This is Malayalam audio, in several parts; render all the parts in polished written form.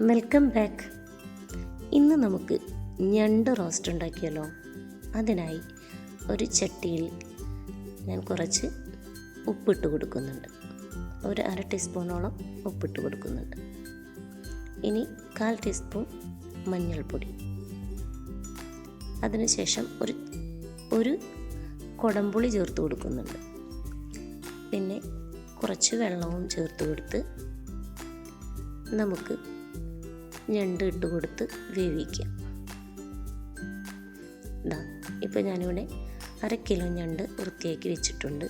Welcome back. ഇന്ന് നമുക്ക് ഞണ്ട് റോസ്റ്റ് ഉണ്ടാക്കിയല്ലോ. അതിനായി ഒരു ചട്ടിയിൽ ഞാൻ കുറച്ച് ഉപ്പിട്ട് കൊടുക്കുന്നുണ്ട്. ഒരു 1/2 ടീസ്പൂണോളം ഉപ്പിട്ട് കൊടുക്കുന്നുണ്ട്. ഇനി 1/4 ടീസ്പൂൺ മഞ്ഞൾപ്പൊടി. അതിനുശേഷം ഒരു കുടംപുളി ചേർത്ത് കൊടുക്കുന്നുണ്ട്. പിന്നെ കുറച്ച് വെള്ളവും ചേർത്ത് കൊടുത്ത് നമുക്ക് ഞണ്ട് ഇട്ട് കൊടുത്ത് വേവിക്കാം. ഇപ്പോൾ ഞാനിവിടെ 1/2 കിലോ ഞണ്ട് വൃത്തിയാക്കി വെച്ചിട്ടുണ്ട്.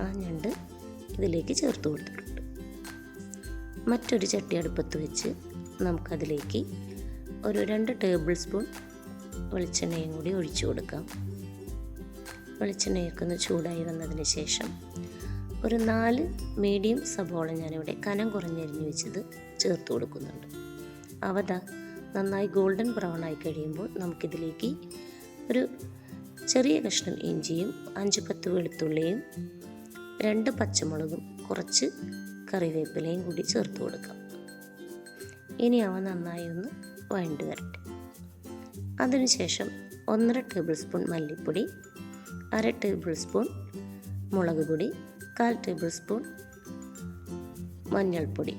ആ ഞണ്ട് ഇതിലേക്ക് ചേർത്ത് കൊടുത്തിട്ടുണ്ട്. മറ്റൊരു ചട്ടി അടുപ്പത്ത് വെച്ച് നമുക്കതിലേക്ക് ഒരു 2 ടേബിൾ സ്പൂൺ വെളിച്ചെണ്ണയും കൂടി ഒഴിച്ചു കൊടുക്കാം. വെളിച്ചെണ്ണയൊക്കെ ഒന്ന് ചൂടായി വന്നതിന് ശേഷം ഒരു 4 മീഡിയം സബോള ഞാനിവിടെ കനം കുറഞ്ഞരിഞ്ഞ് വെച്ചത് ചേർത്ത് കൊടുക്കുന്നുണ്ട്. അവ നന്നായി ഗോൾഡൻ ബ്രൗൺ ആയി കഴിയുമ്പോൾ നമുക്കിതിലേക്ക് ഒരു ചെറിയ കഷ്ണം ഇഞ്ചിയും 5-10 വെളുത്തുള്ളിയും 2 പച്ചമുളകും കുറച്ച് കറിവേപ്പിലയും കൂടി ചേർത്ത് കൊടുക്കാം. ഇനി അവ നന്നായി ഒന്ന് വഴണ്ട് വരട്ടെ. അതിനുശേഷം 1.5 ടേബിൾ സ്പൂൺ മല്ലിപ്പൊടി, 1/2 ടേബിൾ സ്പൂൺ മുളക് പൊടി, 1/4 ടേബിൾ സ്പൂൺ മഞ്ഞൾപ്പൊടി,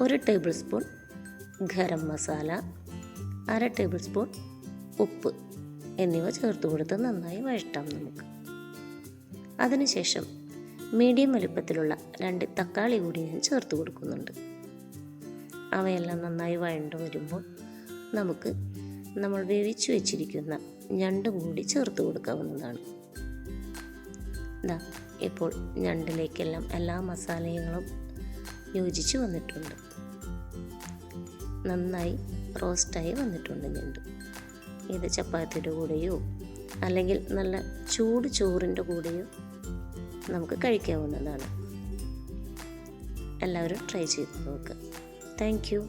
1 table spoon garam masala, 1/2 table spoon ഉപ്പ് എന്നിവ ചേർത്ത് കൊടുത്ത് നന്നായി വഴറ്റാം നമുക്ക്. അതിനുശേഷം മീഡിയം വലുപ്പത്തിലുള്ള 2 തക്കാളി കൂടി ഞാൻ ചേർത്ത് കൊടുക്കുന്നുണ്ട്. അവയെല്ലാം നന്നായി വഴണ്ട് വരുമ്പോൾ നമുക്ക് നമ്മൾ വേവിച്ചു വെച്ചിരിക്കുന്ന ഞണ്ടും കൂടി ചേർത്ത് കൊടുക്കാവുന്നതാണ്. ഇപ്പോൾ ഞണ്ടിലേക്കെല്ലാം എല്ലാ മസാലകളും യോജിച്ച് വന്നിട്ടുണ്ട്. നന്നായി റോസ്റ്റായി വന്നിട്ടുണ്ട് ഞണ്ട്. ഇത് ചപ്പാത്തിയുടെ കൂടെയോ അല്ലെങ്കിൽ നല്ല ചൂട് ചോറിൻ്റെ കൂടെയോ നമുക്ക് കഴിക്കാവുന്നതാണ്. എല്ലാവരും ട്രൈ ചെയ്ത് നോക്കുക. Thank you.